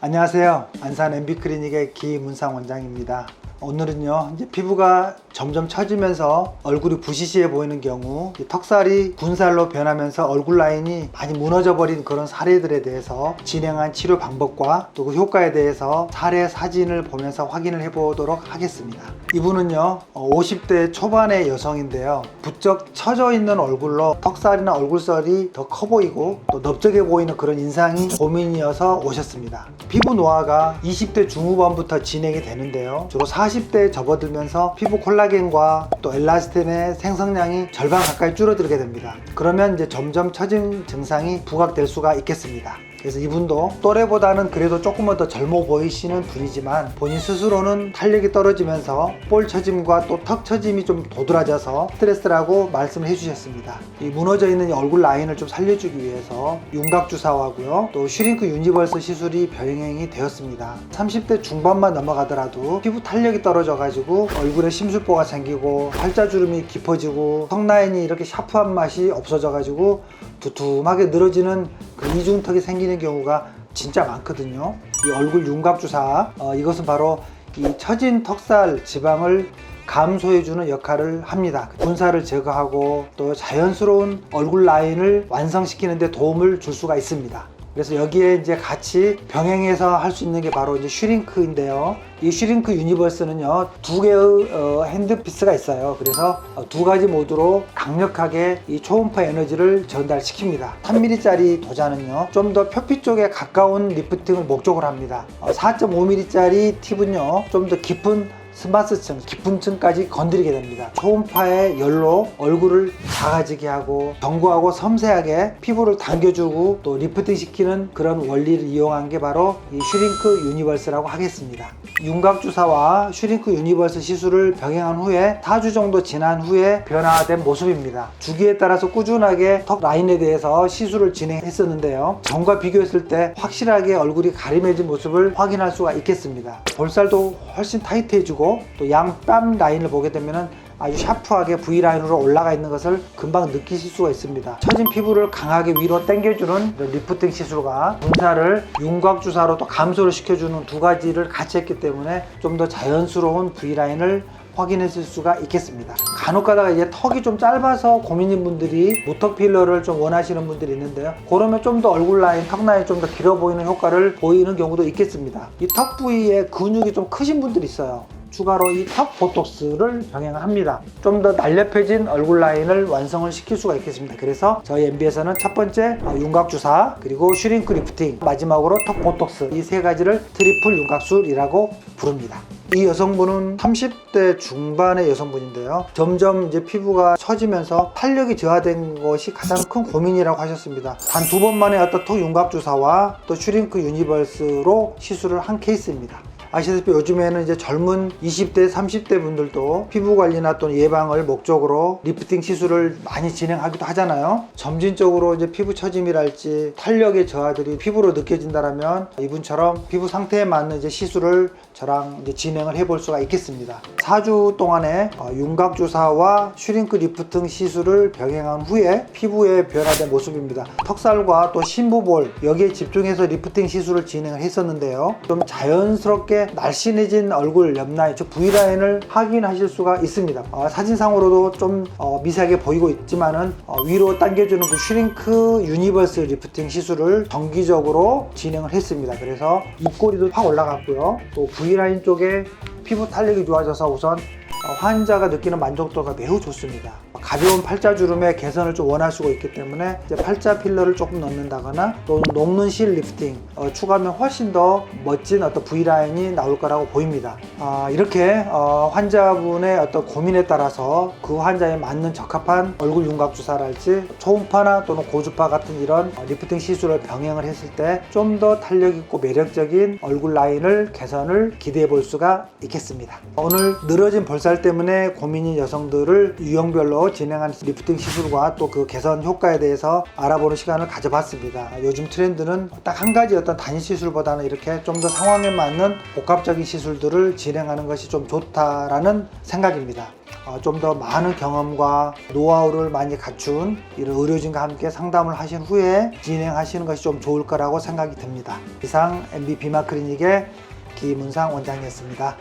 안녕하세요. 안산 MB클리닉의 기문상 원장입니다. 오늘은요, 이제 피부가 점점 처지면서 얼굴이 부시시해 보이는 경우, 턱살이 군살로 변하면서 얼굴 라인이 많이 무너져 버린 그런 사례들에 대해서 진행한 치료 방법과 또 그 효과에 대해서 사례 사진을 보면서 확인을 해 보도록 하겠습니다. 이분은요, 50대 초반의 여성인데요, 부쩍 처져 있는 얼굴로 턱살이나 얼굴살이 더 커 보이고 또 넓적해 보이는 그런 인상이 고민이어서 오셨습니다. 피부 노화가 20대 중후반부터 진행이 되는데요, 주로 40대에 접어들면서 피부 콜라겐과 또 엘라스틴의 생성량이 절반 가까이 줄어들게 됩니다. 그러면 이제 점점 처짐 증상이 부각될 수가 있겠습니다. 그래서 이분도 또래보다는 그래도 조금은 더 젊어 보이시는 분이지만 본인 스스로는 탄력이 떨어지면서 볼 처짐과 또 턱 처짐이 좀 도드라져서 스트레스라고 말씀을 해주셨습니다. 이 무너져 있는 이 얼굴 라인을 좀 살려주기 위해서 윤곽 주사하고요, 또 슈링크 유니버스 시술이 병행이 되었습니다. 30대 중반만 넘어가더라도 피부 탄력이 떨어져 가지고 얼굴에 심술보가 생기고 팔자주름이 깊어지고 턱 라인이 이렇게 샤프한 맛이 없어져 가지고 두툼하게 늘어지는 그 이중턱이 생기는 경우가 진짜 많거든요. 이 얼굴 윤곽 주사, 이것은 바로 이 처진 턱살 지방을 감소해주는 역할을 합니다. 군살을 제거하고 또 자연스러운 얼굴 라인을 완성시키는 데 도움을 줄 수가 있습니다. 그래서 여기에 이제 같이 병행해서 할 수 있는 게 바로 이제 슈링크인데요. 이 슈링크 유니버스는요, 두 개의 핸드피스가 있어요. 그래서 두 가지 모드로 강력하게 이 초음파 에너지를 전달시킵니다. 3mm짜리 도자는요, 좀 더 표피 쪽에 가까운 리프팅을 목적으로 합니다. 4.5mm짜리 팁은요, 좀 더 깊은 스마스층, 깊은 층까지 건드리게 됩니다. 초음파의 열로 얼굴을 작아지게 하고 견고하고 섬세하게 피부를 당겨주고 또 리프팅 시키는 그런 원리를 이용한 게 바로 이 슈링크 유니버스라고 하겠습니다. 윤곽 주사와 슈링크 유니버스 시술을 병행한 후에 4주 정도 지난 후에 변화된 모습입니다. 주기에 따라서 꾸준하게 턱 라인에 대해서 시술을 진행했었는데요, 전과 비교했을 때 확실하게 얼굴이 가림해진 모습을 확인할 수가 있겠습니다. 볼살도 훨씬 타이트해지고 또 양뺨 라인을 보게 되면 아주 샤프하게 V라인으로 올라가 있는 것을 금방 느끼실 수가 있습니다. 처진 피부를 강하게 위로 당겨주는 리프팅 시술과 군살을 윤곽 주사로 또 감소를 시켜주는 두 가지를 같이 했기 때문에 좀 더 자연스러운 V라인을 확인했을 수가 있겠습니다. 간혹 가다가 이제 턱이 좀 짧아서 고민인 분들이 무턱 필러를 좀 원하시는 분들이 있는데요, 그러면 좀 더 얼굴 라인, 턱 라인 좀 더 길어 보이는 효과를 보이는 경우도 있겠습니다. 이 턱 부위에 근육이 좀 크신 분들이 있어요. 추가로 이 턱 보톡스를 병행합니다. 좀 더 날렵해진 얼굴 라인을 완성을 시킬 수가 있겠습니다. 그래서 저희 MB에서는 첫 번째 윤곽 주사, 그리고 슈링크 리프팅, 마지막으로 턱 보톡스, 이 세 가지를 트리플 윤곽술이라고 부릅니다. 이 여성분은 30대 중반의 여성분인데요, 점점 이제 피부가 처지면서 탄력이 저하된 것이 가장 큰 고민이라고 하셨습니다. 단 2번 만에 어떤 턱 윤곽 주사와 또 슈링크 유니버스로 시술을 한 케이스입니다. 아시다시피 요즘에는 이제 젊은 20대, 30대 분들도 피부 관리나 또는 예방을 목적으로 리프팅 시술을 많이 진행하기도 하잖아요. 점진적으로 이제 피부 처짐이랄지 탄력의 저하들이 피부로 느껴진다면 이분처럼 피부 상태에 맞는 이제 시술을 저랑 이제 진행을 해볼 수가 있겠습니다. 4주 동안의 윤곽 주사와 슈링크 리프팅 시술을 병행한 후에 피부에 변화된 모습입니다. 턱살과 또 심부볼, 여기에 집중해서 리프팅 시술을 진행을 했었는데요, 좀 자연스럽게 날씬해진 얼굴 옆라인, 즉 V라인을 확인하실 수가 있습니다. 사진상으로도 좀 미세하게 보이고 있지만은 위로 당겨주는 그 슈링크 유니버스 리프팅 시술을 정기적으로 진행을 했습니다. 그래서 입꼬리도 확 올라갔고요, 또 V라인 쪽에 피부 탄력이 좋아져서 우선 환자가 느끼는 만족도가 매우 좋습니다. 가벼운 팔자주름의 개선을 좀 원하시고 있기 때문에 이제 팔자 필러를 조금 넣는다거나 또는 녹는 실 리프팅 추가하면 훨씬 더 멋진 어떤 V라인이 나올 거라고 보입니다. 이렇게 환자분의 어떤 고민에 따라서 그 환자에 맞는 적합한 얼굴 윤곽 주사랄지 초음파나 또는 고주파 같은 이런 리프팅 시술을 병행을 했을 때 좀 더 탄력 있고 매력적인 얼굴 라인을 개선을 기대해 볼 수가 있겠습니다. 오늘 늘어진 볼살 군살 때문에 고민인 여성들을 유형별로 진행하는 리프팅 시술과 또 그 개선 효과에 대해서 알아보는 시간을 가져봤습니다. 요즘 트렌드는 딱 한 가지 어떤 단일 시술보다는 이렇게 좀 더 상황에 맞는 복합적인 시술들을 진행하는 것이 좀 좋다라는 생각입니다. 좀 더 많은 경험과 노하우를 많이 갖춘 이런 의료진과 함께 상담을 하신 후에 진행하시는 것이 좀 좋을 거라고 생각이 듭니다. 이상 MB 비마 클리닉의 김은상 원장이었습니다.